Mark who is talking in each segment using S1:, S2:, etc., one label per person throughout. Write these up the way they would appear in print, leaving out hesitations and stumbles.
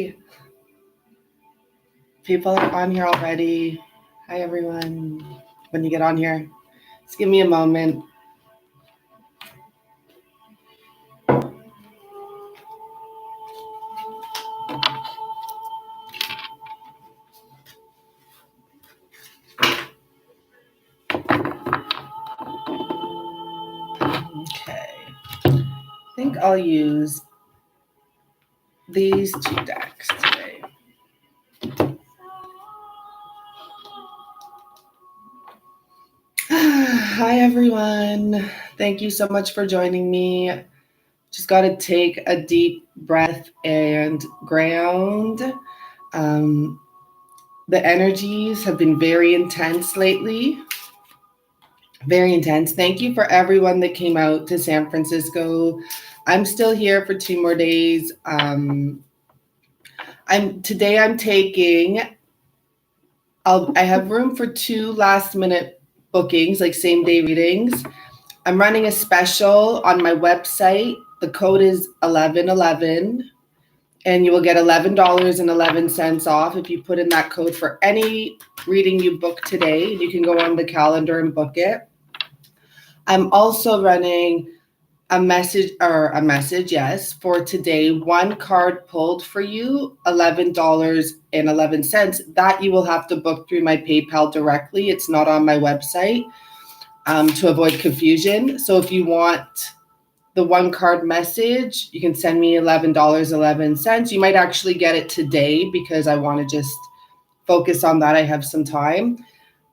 S1: Hi. People are on here already. Hi, everyone. When you get on here, just give me a moment. Okay. I think I'll use these two decks today. Hi, everyone. Thank you so much for joining me. Just got to take a deep breath and ground. The energies have been very intense lately. Very intense. Thank you for everyone that came out to San Francisco. I'm still here for 2 more days. I'm taking. I have room for 2 last minute bookings, like same day readings. I'm running a special on my website. The code is 1111, and you will get $11.11 off if you put in that code for any reading you book today. You can go on the calendar and book it. I'm also running a message, yes, for today. 1 card pulled for you, $11.11. That you will have to book through my PayPal directly. It's not on my website, to avoid confusion. So if you want the 1 card message, you can send me $11.11. You might actually get it today because I want to just focus on that. I have some time.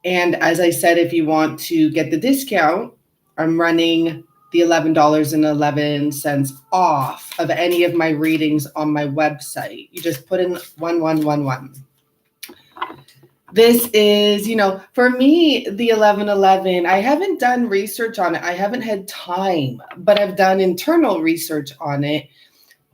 S1: And as I said, if you want to get the discount, I'm running the $11.11 off of any of my readings on my website. You just put in 1111. This is, for me, the 1111, I haven't done research on it. I haven't had time, but I've done internal research on it.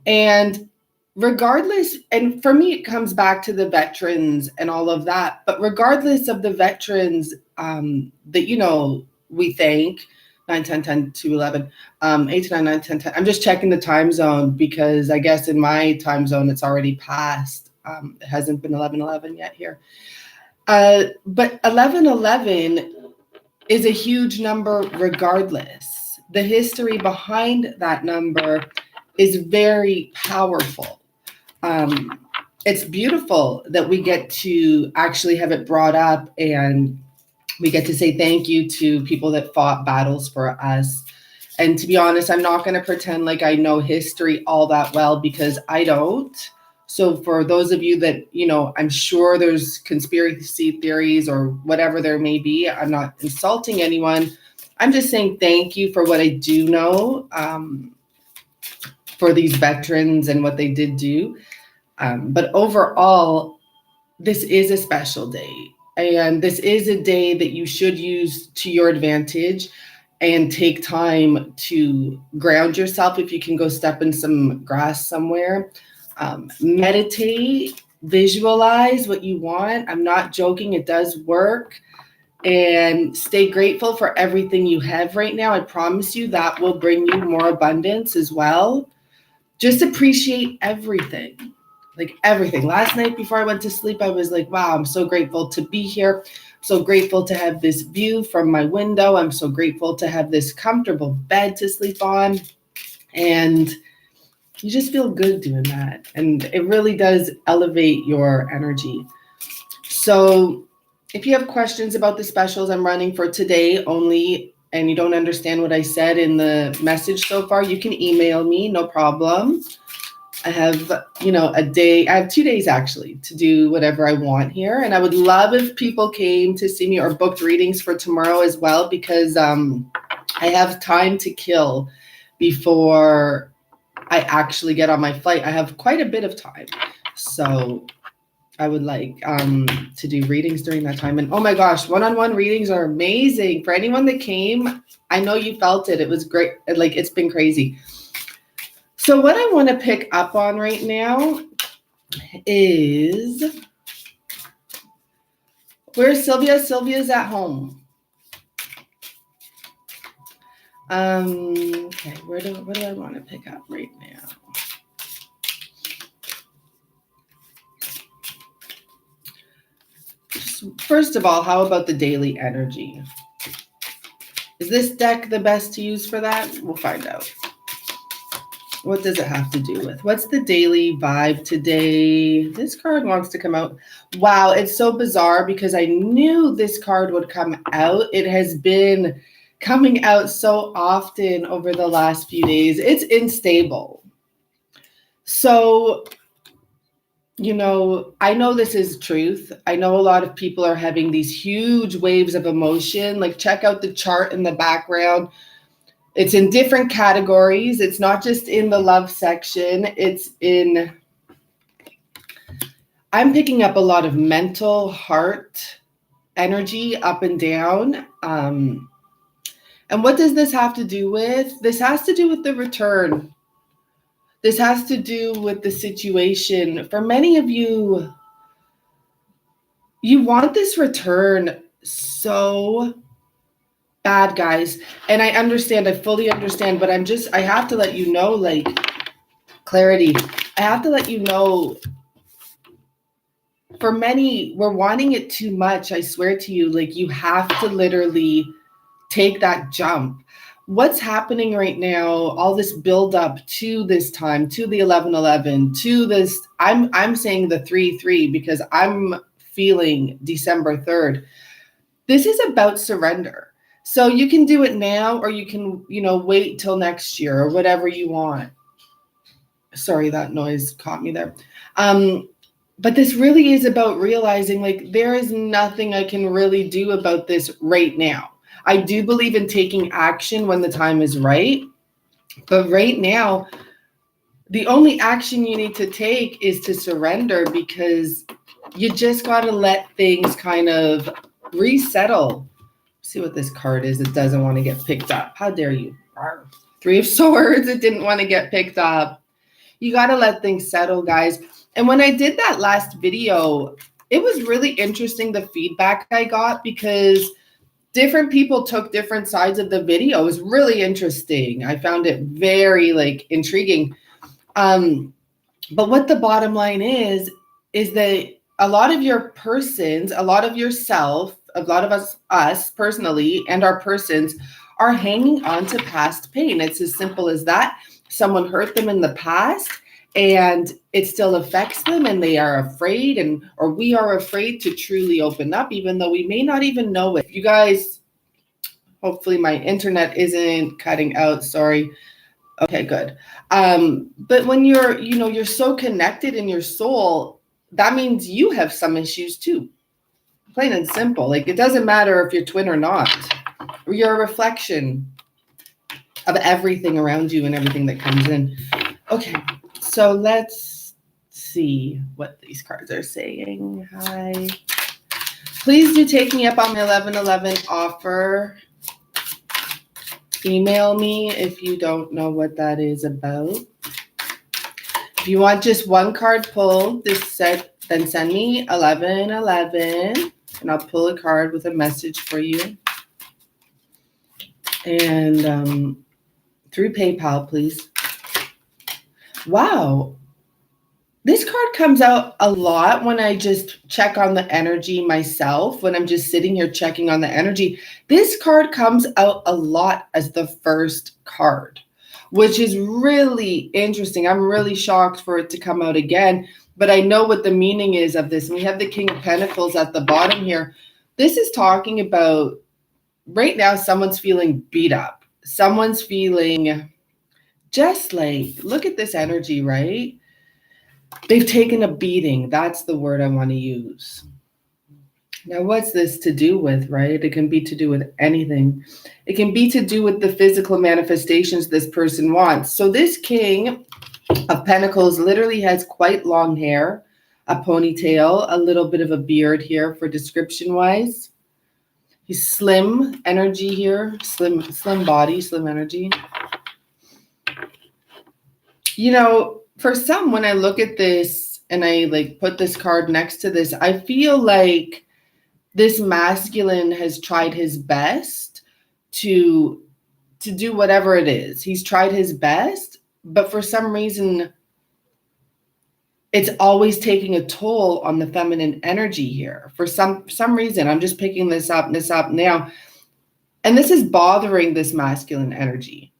S1: And regardless, and for me, it comes back to the veterans and all of that. But regardless of the veterans that, we thank, 9, 10, 10, 2, 11, 8 to 9, 9, 10, 10. I'm just checking the time zone because I guess in my time zone, it's already passed. It hasn't been 11:11 yet here. But 11:11 is a huge number regardless. The history behind that number is very powerful. It's beautiful that we get to actually have it brought up and we get to say thank you to people that fought battles for us. And to be honest, I'm not going to pretend like I know history all that well because I don't. So for those of you that, I'm sure there's conspiracy theories or whatever there may be. I'm not insulting anyone. I'm just saying thank you for what I do know, for these veterans and what they did do. But overall, this is a special day. And this is a day that you should use to your advantage and take time to ground yourself. If you can go step in some grass somewhere, meditate, visualize what you want. I'm not joking. It does work. And stay grateful for everything you have right now. I promise you that will bring you more abundance as well. Just appreciate everything. Like everything. Last night before I went to sleep, I was like, wow, I'm so grateful to be here. I'm so grateful to have this view from my window. I'm so grateful to have this comfortable bed to sleep on. And you just feel good doing that. And it really does elevate your energy. So if you have questions about the specials I'm running for today only, and you don't understand what I said in the message so far, you can email me, no problem. I have, a day, I have 2 days actually to do whatever I want here. And I would love if people came to see me or booked readings for tomorrow as well, because I have time to kill before I actually get on my flight. I have quite a bit of time. So I would like to do readings during that time. And oh my gosh, one-on-one readings are amazing. For anyone that came, I know you felt it. It was great. Like, it's been crazy. So what I want to pick up on right now is, where's Sylvia? Sylvia's at home. Okay, what do I want to pick up right now? first of all, how about the daily energy? Is this deck the best to use for that? We'll find out. What does it have to do with? What's the daily vibe today? This card wants to come out. Wow, it's so bizarre because I knew this card would come out. It has been coming out so often over the last few days. It's unstable. So, you know, I know this is truth. I know a lot of people are having these huge waves of emotion. Like, check out the chart in the background. It's in different categories. It's not just in the love section. I'm picking up a lot of mental, heart energy up and down. And what does this have to do with? This has to do with the return. This has to do with the situation. For many of you, you want this return so bad, guys. And I understand, I fully understand, but I have to let you know, like, clarity. I have to let you know, for many, we're wanting it too much. I swear to you, like, you have to literally take that jump. What's happening right now, all this build up to this time, to the 11/11, to this, I'm saying the 3/3 because I'm feeling December 3rd. This is about surrender. So you can do it now, or you can, wait till next year or whatever you want. Sorry, that noise caught me there. But this really is about realizing, like, there is nothing I can really do about this right now. I do believe in taking action when the time is right. But right now, the only action you need to take is to surrender, because you just got to let things kind of resettle. See what this card is. It doesn't want to get picked up. How dare you? Three of Swords. It didn't want to get picked up. You got to let things settle, guys. And when I did that last video, it was really interesting, the feedback I got, because different people took different sides of the video. It was really interesting. I found it very, intriguing. But what the bottom line is that a lot of your persons, a lot of yourself, a lot of us personally, and our persons are hanging on to past pain. It's as simple as that. Someone hurt them in the past, and it still affects them, and they are afraid, or we are afraid to truly open up, even though we may not even know it. You guys, hopefully my internet isn't cutting out. Sorry. Okay, good. But when you're so connected in your soul, that means you have some issues too. Plain and simple. Like, it doesn't matter if you're twin or not. You're a reflection of everything around you and everything that comes in. Okay, so let's see what these cards are saying. Hi. Please do take me up on my 11/11 offer. Email me if you don't know what that is about. If you want just one card pulled, then send me 11/11, and I'll pull a card with a message for you. And through PayPal, please. Wow. This card comes out a lot when I just check on the energy myself, when I'm just sitting here checking on the energy. This card comes out a lot as the first card, which is really interesting. I'm really shocked for it to come out again, but I know what the meaning is of this. And we have the King of Pentacles at the bottom here. This is talking about, right now, someone's feeling beat up. Someone's feeling just like, look at this energy, right? They've taken a beating. That's the word I want to use. Now, what's this to do with, right? It can be to do with anything. It can be to do with the physical manifestations this person wants. So this King of Pentacles literally has quite long hair, a ponytail, a little bit of a beard here for description-wise. He's slim energy here, slim body, slim energy. For some, when I look at this and I put this card next to this, I feel like this masculine has tried his best to do whatever it is. He's tried his best, but for some reason, it's always taking a toll on the feminine energy here. For some reason, I'm just picking this up now. And this is bothering this masculine energy.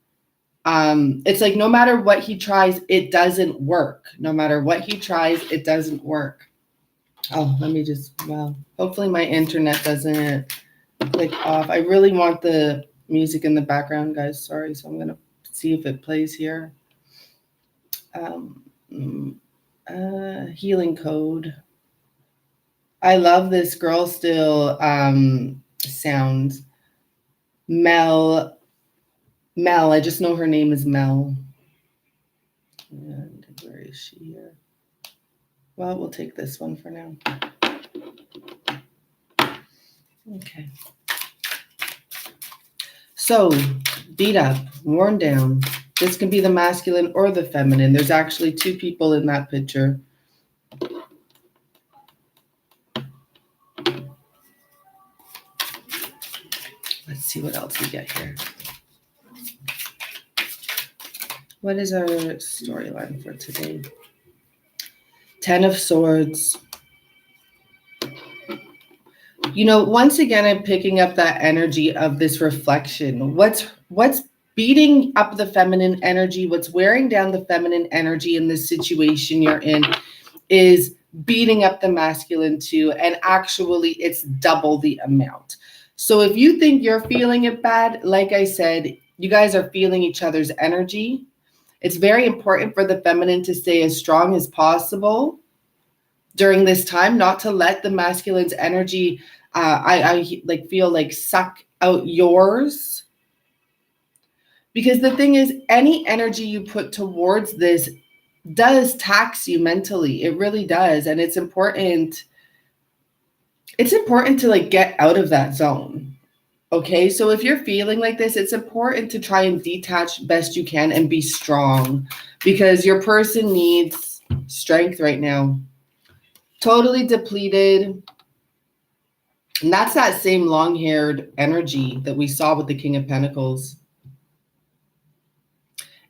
S1: It's like no matter what he tries, it doesn't work. No matter what he tries, it doesn't work. Oh, let me just, well, hopefully my internet doesn't click off. I really want the music in the background, guys. Sorry. So I'm going to see if it plays here. Healing code. I love this girl still sound. Mel. I just know her name is Mel. And where is she here? Well, we'll take this one for now. Okay. So, beat up, worn down. This can be the masculine or the feminine. There's actually two people in that picture. Let's see what else we get here. What is our storyline for today? 10 of Swords. You know, once again, I'm picking up that energy of this reflection. What's beating up the feminine energy, what's wearing down the feminine energy in this situation you're in is beating up the masculine too. And actually, it's double the amount. So if you think you're feeling it bad, like I said, you guys are feeling each other's energy. It's very important for the feminine to stay as strong as possible during this time, not to let the masculine's energy, I like feel like suck out yours. Because the thing is, any energy you put towards this does tax you mentally. It really does. And it's important to like get out of that zone. Okay, so if you're feeling like this, it's important to try and detach best you can and be strong because your person needs strength right now. Totally depleted. And that's that same long-haired energy that we saw with the King of Pentacles.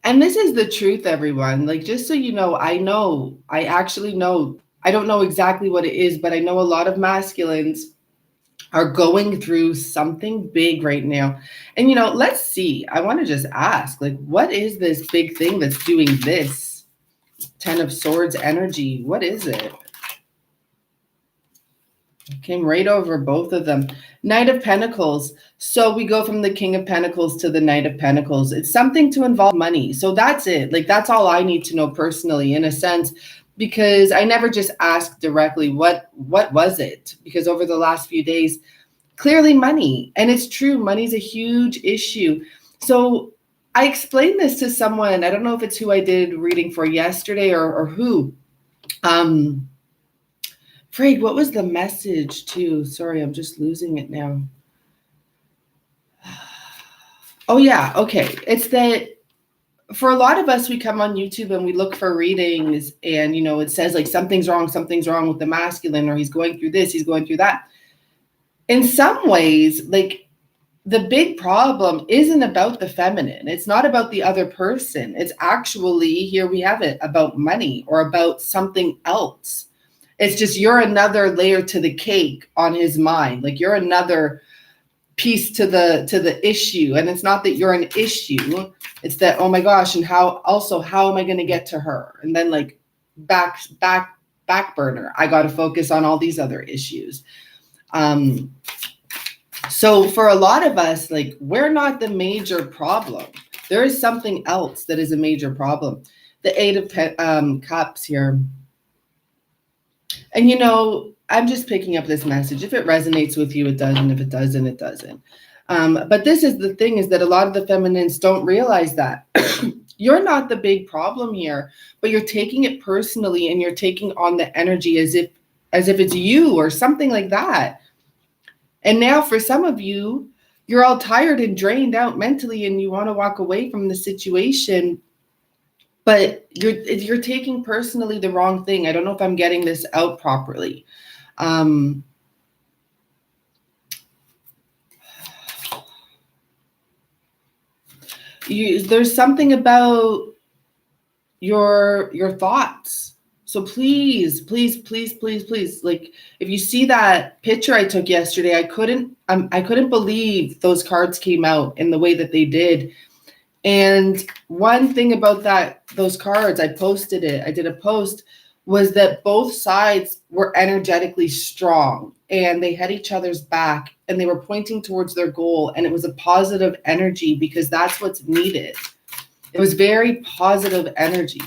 S1: And this is the truth, everyone. Like, just so you know, I actually know, I don't know exactly what it is, but I know a lot of masculines are going through something big right now. And, you know, let's see. I want to just ask, like, what is this big thing that's doing this? 10 of Swords energy. What is it? Came right over both of them. Knight of Pentacles. So we go from the King of Pentacles to the Knight of Pentacles. It's something to involve money. So that's it. Like, that's all I need to know personally, in a sense, because I never just asked directly, what was it? Because over the last few days, clearly money. And it's true, money's a huge issue. So I explained this to someone. I don't know if it's who I did reading for yesterday or who. Frig, what was the message too? Sorry, I'm just losing it now. Oh yeah, okay. It's that for a lot of us, we come on YouTube and we look for readings and, you know, it says like something's wrong with the masculine, or he's going through this, he's going through that. In some ways, like, the big problem isn't about the feminine. It's not about the other person. It's actually, here we have it, about money or about something else. It's just you're another layer to the cake on his mind. Like, you're another piece to the issue. And it's not that you're an issue. It's that, oh my gosh, and how am I going to get to her? And then like back burner. I got to focus on all these other issues. So for a lot of us, like, we're not the major problem. There is something else that is a major problem. The Eight of Cups here. And, you know, I'm just picking up this message. If it resonates with you, it does. And if it doesn't, it doesn't. But this is the thing, is that a lot of the feminines don't realize that. You're not the big problem here, but you're taking it personally and you're taking on the energy as if it's you or something like that. And now for some of you, you're all tired and drained out mentally and you want to walk away from the situation. But you're taking personally the wrong thing. I don't know if I'm getting this out properly. There's something about your thoughts. So please, please, please, please, please, like if you see that picture I took yesterday, I couldn't believe those cards came out in the way that they did. And one thing about those cards, I posted it, I did a post, was that both sides were energetically strong and they had each other's back and they were pointing towards their goal. And it was a positive energy because that's what's needed. It was very positive energy,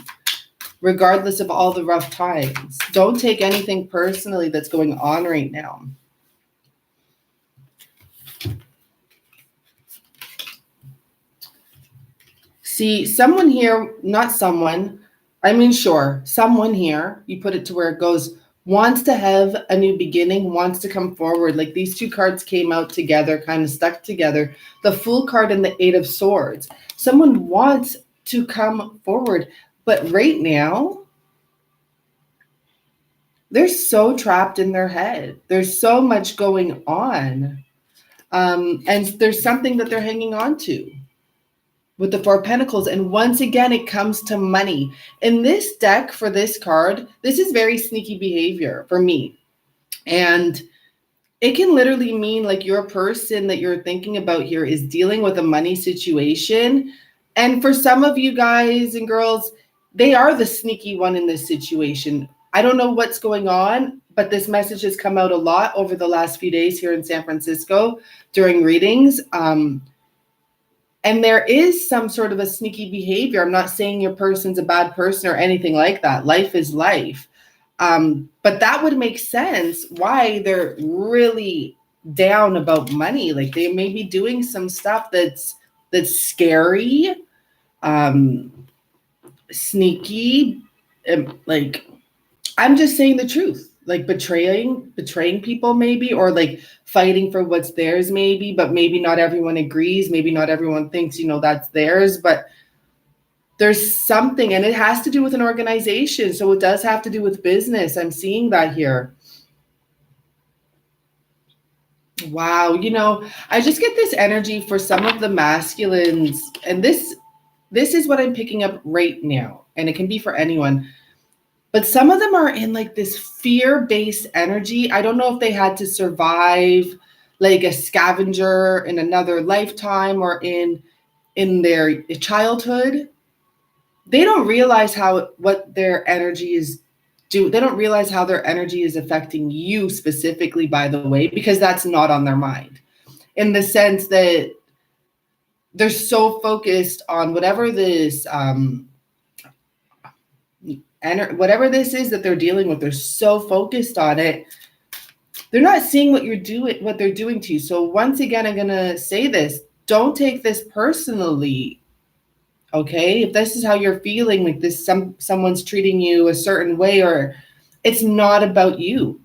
S1: regardless of all the rough times. Don't take anything personally that's going on right now. See, someone here, not someone, I mean, sure, someone here, you put it to where it goes, wants to have a new beginning, wants to come forward. Like these two cards came out together, kind of stuck together. The Fool card and the Eight of Swords. Someone wants to come forward, but right now, they're so trapped in their head. There's so much going on. And there's something that they're hanging on to with the Four of Pentacles. And once again, it comes to money. In this deck for this card, this is very sneaky behavior for me. And it can literally mean like your person that you're thinking about here is dealing with a money situation. And for some of you guys and girls, they are the sneaky one in this situation. I don't know what's going on, but this message has come out a lot over the last few days here in San Francisco during readings. And there is some sort of a sneaky behavior. I'm not saying your person's a bad person or anything like that. Life is life. But that would make sense why they're really down about money. Like they may be doing some stuff that's scary, sneaky, like I'm just saying the truth, like betraying people maybe, or like fighting for what's theirs maybe, but maybe not everyone agrees. Maybe not everyone thinks, that's theirs, but there's something, and it has to do with an organization. So it does have to do with business. I'm seeing that here. Wow. I just get this energy for some of the masculines, and this is what I'm picking up right now. And it can be for anyone. But some of them are in like this fear-based energy. I don't know if they had to survive like a scavenger in another lifetime or in their childhood. They don't realize what their energy is doing. They don't realize how their energy is affecting you specifically, by the way, because that's not on their mind. In the sense that they're so focused on whatever this whatever this is that they're dealing with, they're so focused on it. They're not seeing what they're doing to you. So once again, I'm going to say this, don't take this personally. Okay. If this is how you're feeling, like this, someone's treating you a certain way, or it's not about you.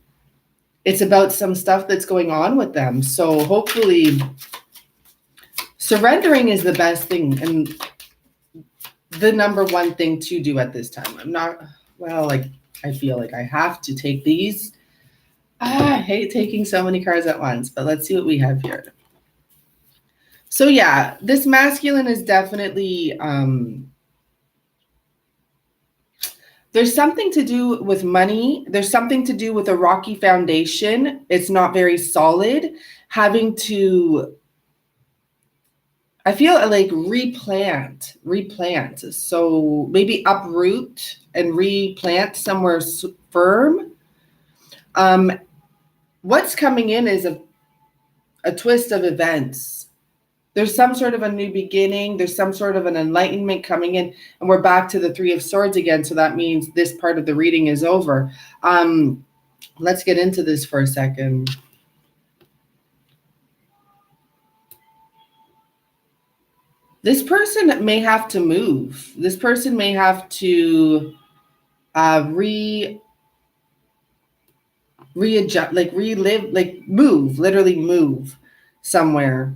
S1: It's about some stuff that's going on with them. So hopefully surrendering is the best thing. And the number one thing to do at this time. I feel like I have to take these. I hate taking so many cards at once, but let's see what we have here. So yeah, this masculine is definitely, there's something to do with money. There's something to do with a rocky foundation. It's not very solid. Having to, I feel like replant. So maybe uproot and replant somewhere firm. What's coming in is a twist of events. There's some sort of a new beginning. There's some sort of an enlightenment coming in, and we're back to the Three of Swords again. So that means this part of the reading is over. Let's get into this for a second. This person may have to move. This person may have to readjust, like relive, like move, literally move somewhere.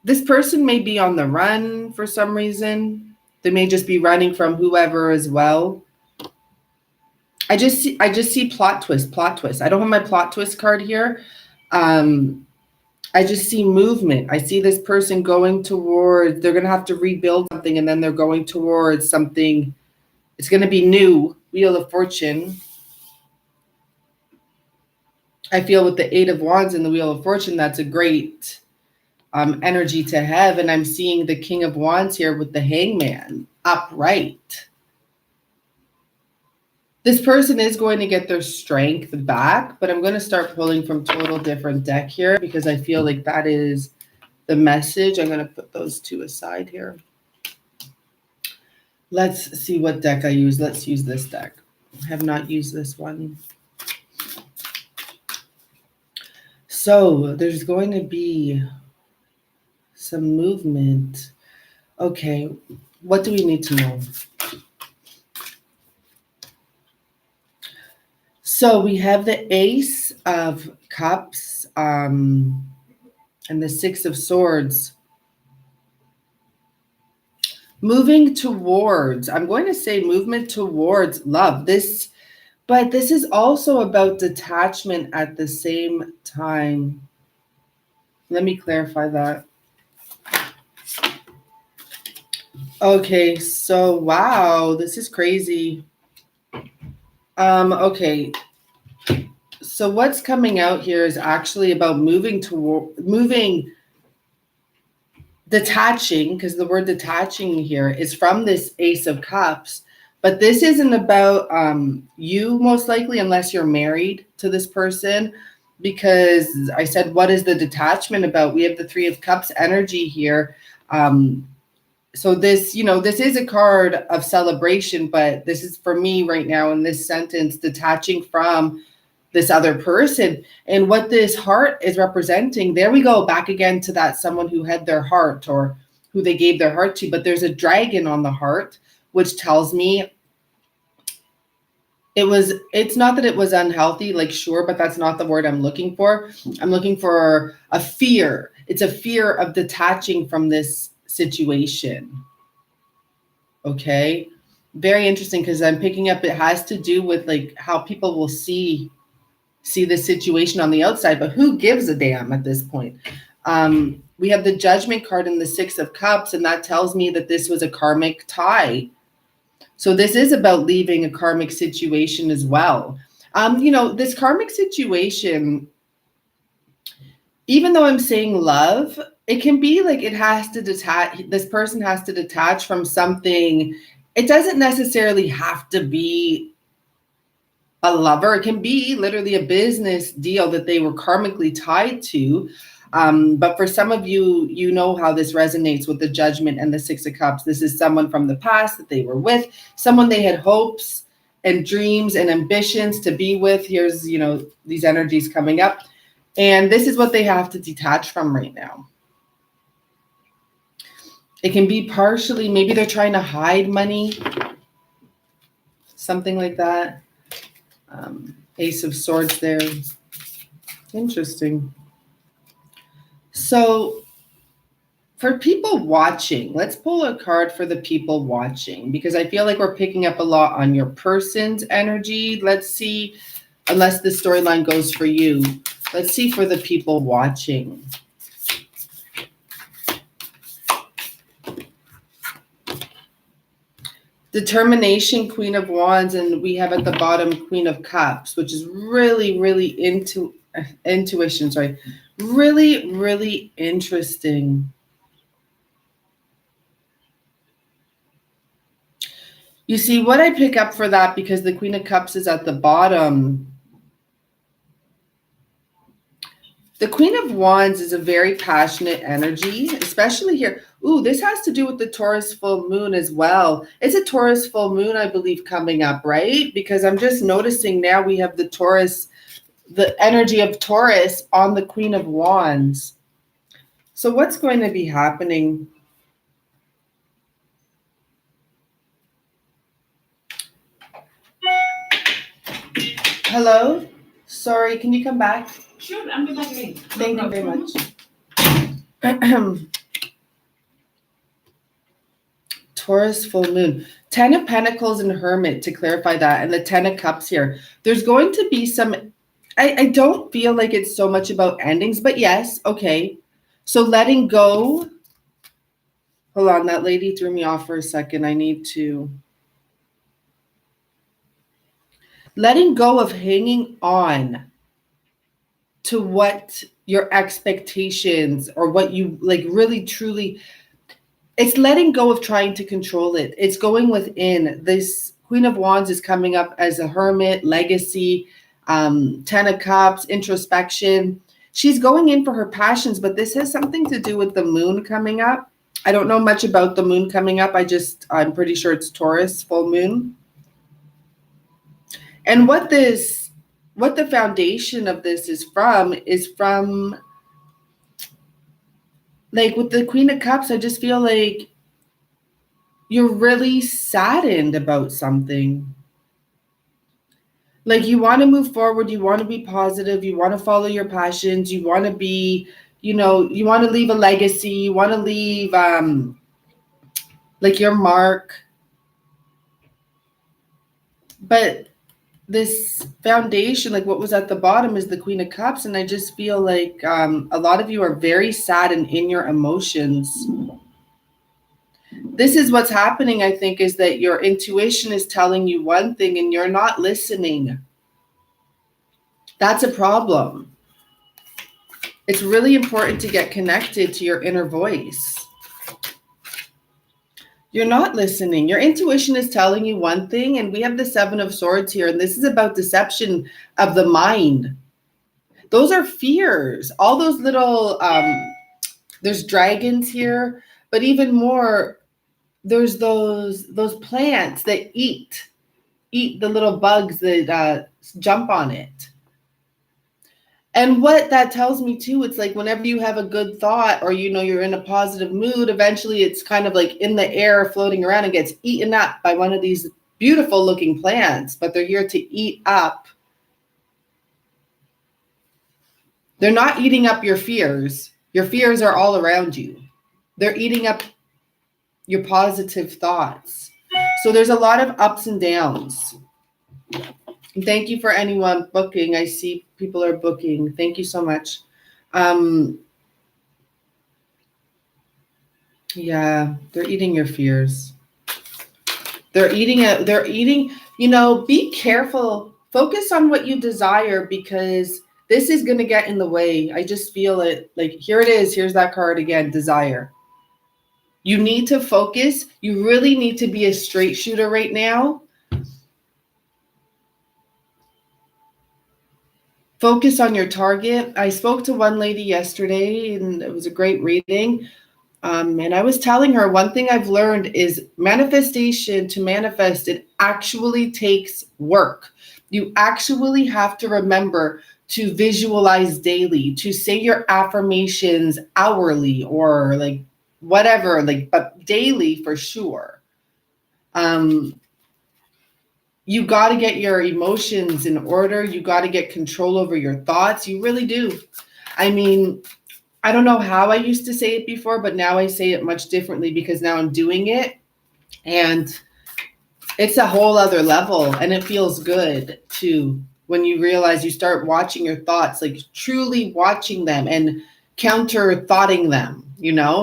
S1: This person may be on the run for some reason. They may just be running from whoever as well. I just see plot twist. I don't have my plot twist card here. I just see movement. I see this person going towards, they're going to have to rebuild something, and then they're going towards something It's going to be new. Wheel of Fortune. I feel with the Eight of Wands and the Wheel of Fortune, that's a great energy to have. And I'm seeing the King of Wands here with the Hangman upright. This person is going to get their strength back, but I'm going to start pulling from total different deck here because I feel like that is the message. I'm going to put those two aside here. Let's see what deck I use. Let's use this deck. I have not used this one. So there's going to be some movement. Okay, what do we need to know? So we have the Ace of Cups and the Six of Swords. Moving towards, I'm going to say movement towards love. But this is also about detachment at the same time. Let me clarify that. Okay, so wow, this is crazy. Okay. So what's coming out here is actually about detaching, because the word detaching here is from this Ace of Cups. But this isn't about you, most likely, unless you're married to this person, because I said, what is the detachment about? We have the Three of Cups energy here. So this, this is a card of celebration, but this is for me right now in this sentence, detaching from this other person. And what this heart is representing, there we go, back again to that someone who had their heart or who they gave their heart to, but there's a dragon on the heart, which tells me it's not that it was unhealthy, like, sure, but that's not the word I'm looking for. I'm looking for a fear. It's a fear of detaching from this situation. Okay. Very interesting, because I'm picking up it has to do with like how people will see the situation on the outside, but who gives a damn at this point? We have the Judgment card in the Six of Cups, and that tells me that this was a karmic tie. So this is about leaving a karmic situation as well. This karmic situation, even though I'm saying love, it can be like it has to detach. This person has to detach from something. It doesn't necessarily have to be a lover. It can be literally a business deal that they were karmically tied to. But for some of you, you know how this resonates with the Judgment and the Six of Cups. This is someone from the past that they were with, someone they had hopes and dreams and ambitions to be with. Here's, these energies coming up. And this is what they have to detach from right now. It can be partially, maybe they're trying to hide money, something like that. Ace of Swords there. Interesting. So for people watching, let's pull a card for the people watching, because I feel like we're picking up a lot on your person's energy. Let's see, unless the storyline goes for you. Let's see for the people watching. Determination, Queen of Wands, and we have at the bottom Queen of Cups, which is really, really intuition. Sorry, really, really interesting. You see what I pick up for that, because the Queen of Cups is at the bottom. The Queen of Wands is a very passionate energy, especially here. Ooh, this has to do with the Taurus full moon as well. It's a Taurus full moon, I believe, coming up, right? Because I'm just noticing now we have the Taurus, the energy of Taurus on the Queen of Wands. So what's going to be happening? Hello? Sorry, can you come back?
S2: Sure, I'm back again.
S1: Thank you very much. Taurus full moon. 10 of Pentacles and Hermit, to clarify that, and the 10 of Cups here. There's going to be some, I don't feel like it's so much about endings, but yes, okay. So letting go. Hold on, that lady threw me off for a second. I need to. letting go of hanging on to what your expectations or what you like really truly, it's letting go of trying to control it. It's going within. This Queen of Wands is coming up as a hermit, legacy, 10 of Cups, introspection. She's going in for her passions, but this has something to do with the moon coming up. I don't know much about the moon coming up. I'm pretty sure it's Taurus, full moon. And what the foundation of this is from like with the Queen of Cups, I just feel like you're really saddened about something. Like you want to move forward, you want to be positive, you want to follow your passions, you want to be, you want to leave a legacy, you want to leave like your mark. But this foundation, like what was at the bottom is the Queen of Cups, and I just feel like a lot of you are very sad and in your emotions. This is what's happening, I think, is that your intuition is telling you one thing and you're not listening. That's a problem. It's really important to get connected to your inner voice. You're not listening. Your intuition is telling you one thing, and we have the Seven of Swords here, and this is about deception of the mind. Those are fears. All those little, there's dragons here, but even more, there's those plants that eat the little bugs that jump on it. And what that tells me too, it's like whenever you have a good thought or you're in a positive mood, eventually it's kind of like in the air floating around and gets eaten up by one of these beautiful looking plants, but they're here to eat up. They're not eating up your fears. Your fears are all around you. They're eating up your positive thoughts. So there's a lot of ups and downs. And thank you for anyone booking. I see people are booking. Thank you so much. Yeah, they're eating your fears. They're eating, be careful. Focus on what you desire because this is going to get in the way. I just feel it. Like, here it is. Here's that card again, desire. You need to focus. You really need to be a straight shooter right now. Focus on your target. I spoke to one lady yesterday, and it was a great reading. And I was telling her one thing I've learned is manifestation, to manifest, it actually takes work. You actually have to remember to visualize daily, to say your affirmations hourly or like whatever, but daily for sure. You got to get your emotions in order. You got to get control over your thoughts. You really do. I mean, I don't know how I used to say it before, but now I say it much differently because now I'm doing it. And it's a whole other level. And it feels good too when you realize you start watching your thoughts, like truly watching them and counter-thoughting them.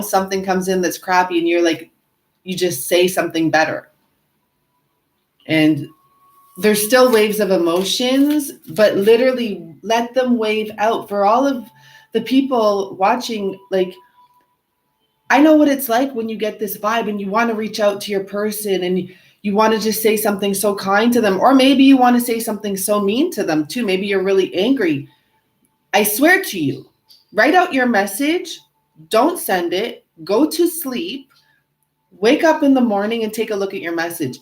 S1: Something comes in that's crappy and you're like, you just say something better. And there's still waves of emotions, but literally let them wave out. For all of the people watching, like, I know what it's like when you get this vibe and you want to reach out to your person and you want to just say something so kind to them, or maybe you want to say something so mean to them too. Maybe you're really angry. I swear to you, write out your message, don't send it, go to sleep, wake up in the morning and take a look at your message.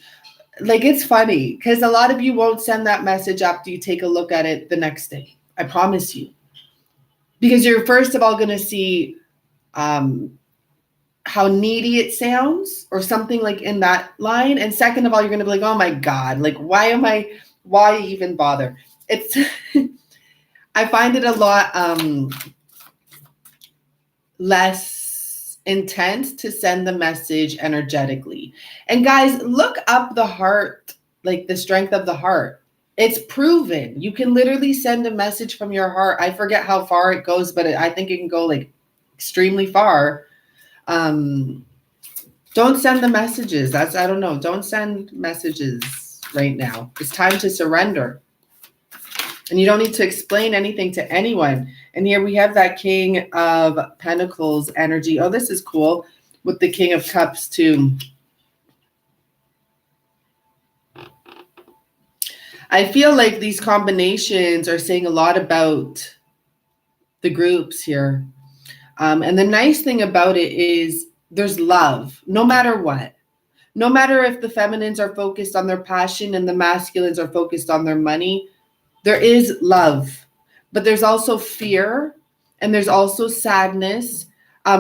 S1: Like, it's funny because a lot of you won't send that message after you take a look at it the next day. I promise you. Because you're first of all going to see how needy it sounds or something like in that line. And second of all, you're going to be like, oh my God, like, why even bother? It's, I find it a lot less intense to send the message energetically. And guys, look up the heart, like the strength of the heart. It's proven. You can literally send a message from your heart. I forget how far it goes, but I think it can go like extremely far. Don't send the messages. I don't know. Don't send messages right now. It's time to surrender. And you don't need to explain anything to anyone. And here we have that King of Pentacles energy. Oh, this is cool with the King of Cups too. I feel like these combinations are saying a lot about the groups here. And the nice thing about it is there's love, no matter what. No matter if the feminines are focused on their passion and the masculines are focused on their money, there is love. But there's also fear and there's also sadness.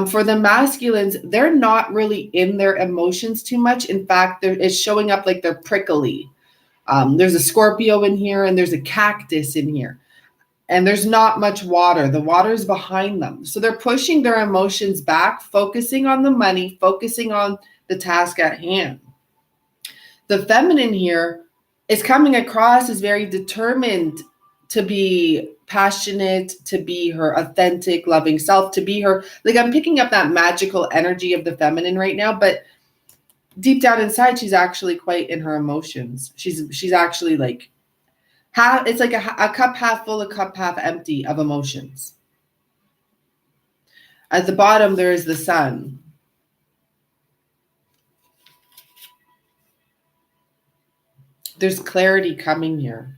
S1: For the masculines, they're not really in their emotions too much. In fact, it's showing up like they're prickly. There's a Scorpio in here and there's a cactus in here. And there's not much water. The water's behind them. So they're pushing their emotions back, focusing on the money, focusing on the task at hand. The feminine here is coming across as very determined to be passionate, to be her authentic, loving self, to be her, like I'm picking up that magical energy of the feminine right now, but deep down inside, she's actually quite in her emotions. She's actually like, it's like a cup half full, a cup half empty of emotions. At the bottom, there is the sun. There's clarity coming here.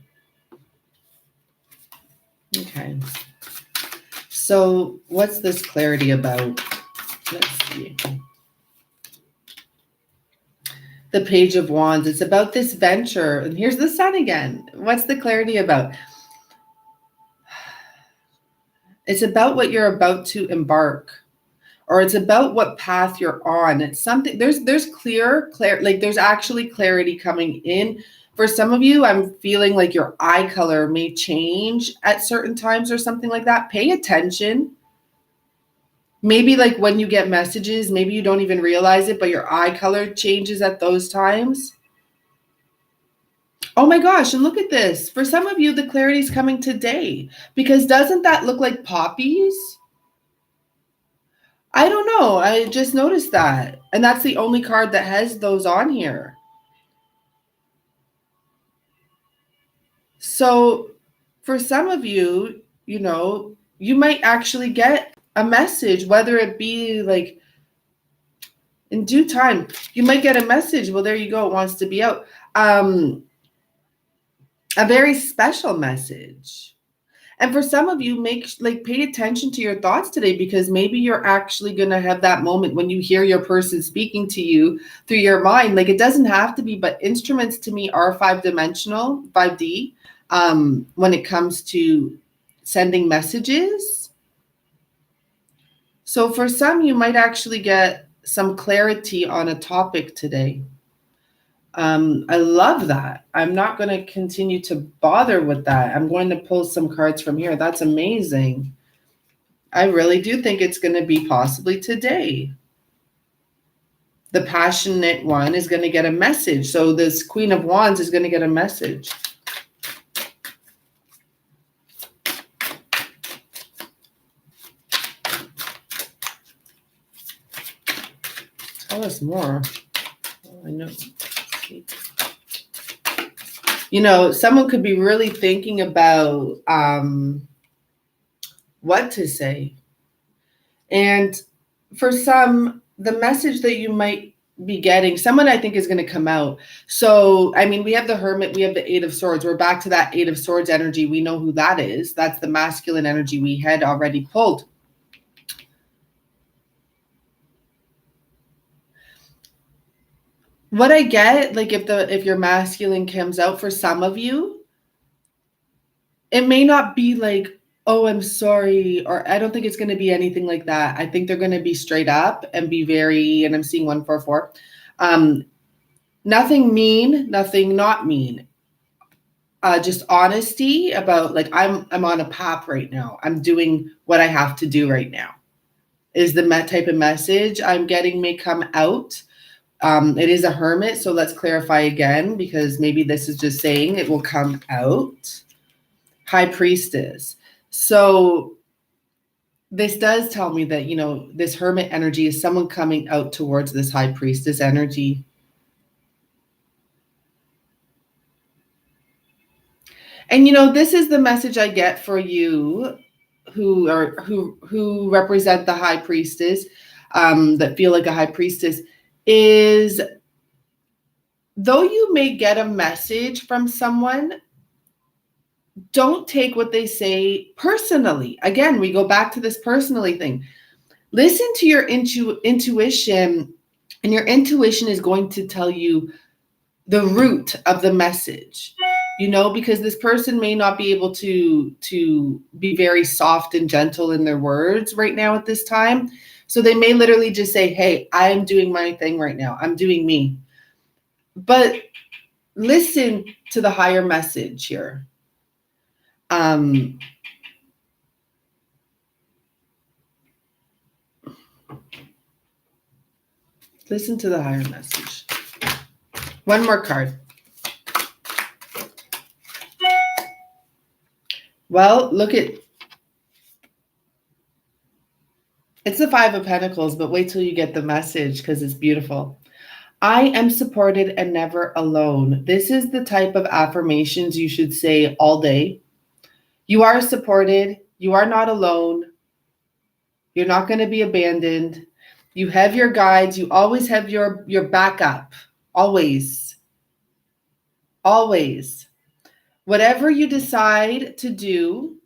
S1: Okay. So what's this clarity about? Let's see. The Page of Wands. It's about this venture. And here's the sun again. What's the clarity about? It's about what you're about to embark, or it's about what path you're on. It's something, there's clear, like there's actually clarity coming in. For some of you, I'm feeling like your eye color may change at certain times or something like that. Pay attention. Maybe like when you get messages, maybe you don't even realize it, but your eye color changes at those times. Oh my gosh, and look at this. For some of you, the clarity is coming today, because doesn't that look like poppies? I don't know. I just noticed that. And that's the only card that has those on here. So for some of you, you know, you might actually get a message, whether it be like in due time, you might get a message. Well, there you go. It wants to be out. A very special message. And for some of you, pay attention to your thoughts today, because maybe you're actually going to have that moment when you hear your person speaking to you through your mind. Like, it doesn't have to be, but instruments to me are 5-dimensional, 5D, when it comes to sending messages. So for some, you might actually get some clarity on a topic today. I love that. I'm not going to continue to bother with that. I'm going to pull some cards from here. That's amazing. I really do think it's going to be possibly today. The passionate one is going to get a message. So this Queen of Wands is going to get a message. Tell us more. Oh, I know. You know, someone could be really thinking about what to say. And for some, the message that you might be getting, someone I think is going to come out. So, I mean, we have the Hermit, we have the Eight of Swords. We're back to that Eight of Swords energy. We know who that is. That's the masculine energy we had already pulled. What I get, like if your masculine comes out, for some of you, it may not be like, oh, I'm sorry, or I don't think it's going to be anything like that. I think they're going to be straight up and be very, and I'm seeing 144. Nothing mean, nothing not mean. Just honesty about, like, I'm on a path right now. I'm doing what I have to do right now. Is the type of message I'm getting may come out. It is a Hermit, so let's clarify again, because maybe this is just saying it will come out. High Priestess. So this does tell me that, you know, this Hermit energy is someone coming out towards this High Priestess energy. And this is the message I get for you who represent the high priestess, that feel like a high priestess, is though you may get a message from someone, don't take what they say personally. Again, we go back to this personally thing. Listen to your intuition, and your intuition is going to tell you the root of the message. Because this person may not be able to be very soft and gentle in their words right now at this time. So they may literally just say, hey, I'm doing my thing right now. I'm doing me. But listen to the higher message here. Listen to the higher message. One more card. Well, it's the Five of Pentacles, but wait till you get the message because it's beautiful. I am supported and never alone. This is the type of affirmations you should say all day. You are supported. You are not alone. You're not going to be abandoned. You have your guides. You always have your backup. Always. Always. Whatever you decide to do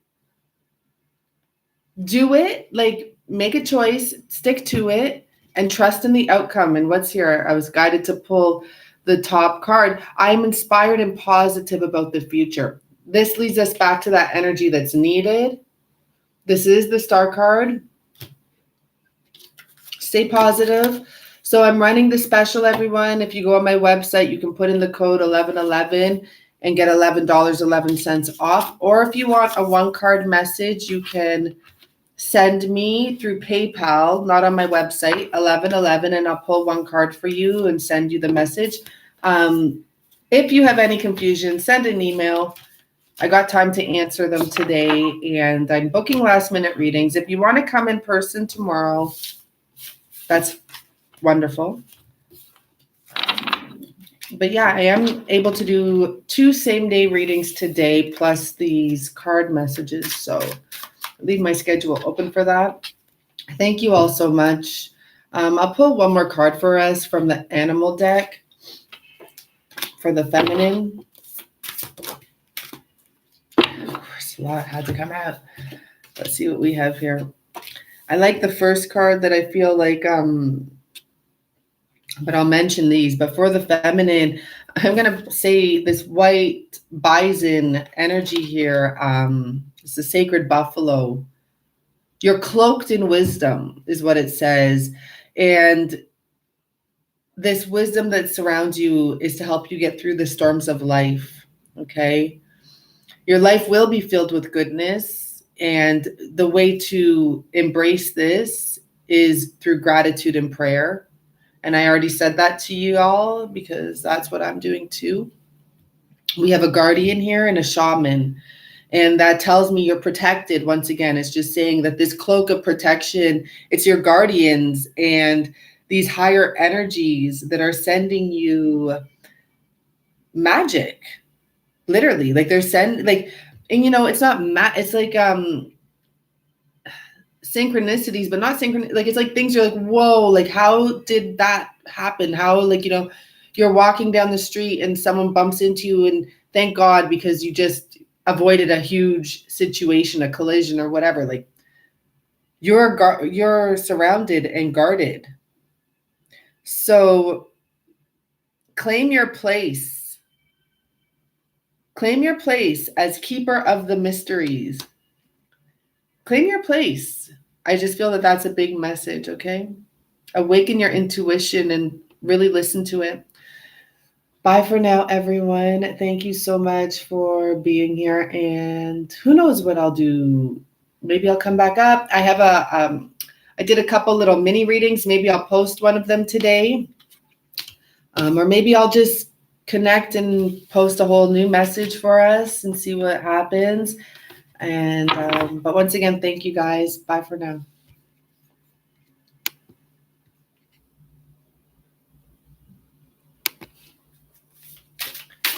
S1: it. Like, make a choice, stick to it, and trust in the outcome. And what's here? I was guided to pull the top card. I'm inspired and positive about the future. This leads us back to that energy that's needed. This is the Star card. Stay positive. So I'm running the special, everyone. If you go on my website, you can put in the code 1111 and get $11.11 off. Or if you want a one-card message, you can send me through PayPal, not on my website, 1111, and I'll pull one card for you and send you the message. If you have any confusion, send an email. I got time to answer them today, and I'm booking last-minute readings. If you want to come in person tomorrow, that's wonderful. But yeah, I am able to do 2 same-day readings today, plus these card messages, so leave my schedule open for that. Thank you all so much. I'll pull one more card for us from the animal deck for the feminine. Of course, a lot had to come out. Let's see what we have here. I like the first card that I feel like, but I'll mention these. But for the feminine, I'm going to say this white bison energy here. It's the sacred buffalo. You're cloaked in wisdom is what it says. And this wisdom that surrounds you is to help you get through the storms of life. Okay. Your life will be filled with goodness. And the way to embrace this is through gratitude and prayer. And I already said that to you all because that's what I'm doing too. We have a guardian here and a shaman. And that tells me you're protected. Once again, it's just saying that this cloak of protection, it's your guardians and these higher energies that are sending you magic. Literally, like they're and it's not it's like synchronicities, but not synchron. Like it's like things are like, whoa, like how did that happen? How you're walking down the street and someone bumps into you, and thank God because you just avoided a huge situation, a collision or whatever. Like you're surrounded and guarded. So claim your place. Claim your place as keeper of the mysteries. Claim your place. I just feel that that's a big message, okay? Awaken your intuition and really listen to it. Bye for now, everyone. Thank you so much for being here. And who knows what I'll do. Maybe I'll come back up. I have I did a couple little mini readings. Maybe I'll post one of them today. Or maybe I'll just connect and post a whole new message for us and see what happens. And but once again, thank you guys. Bye for now.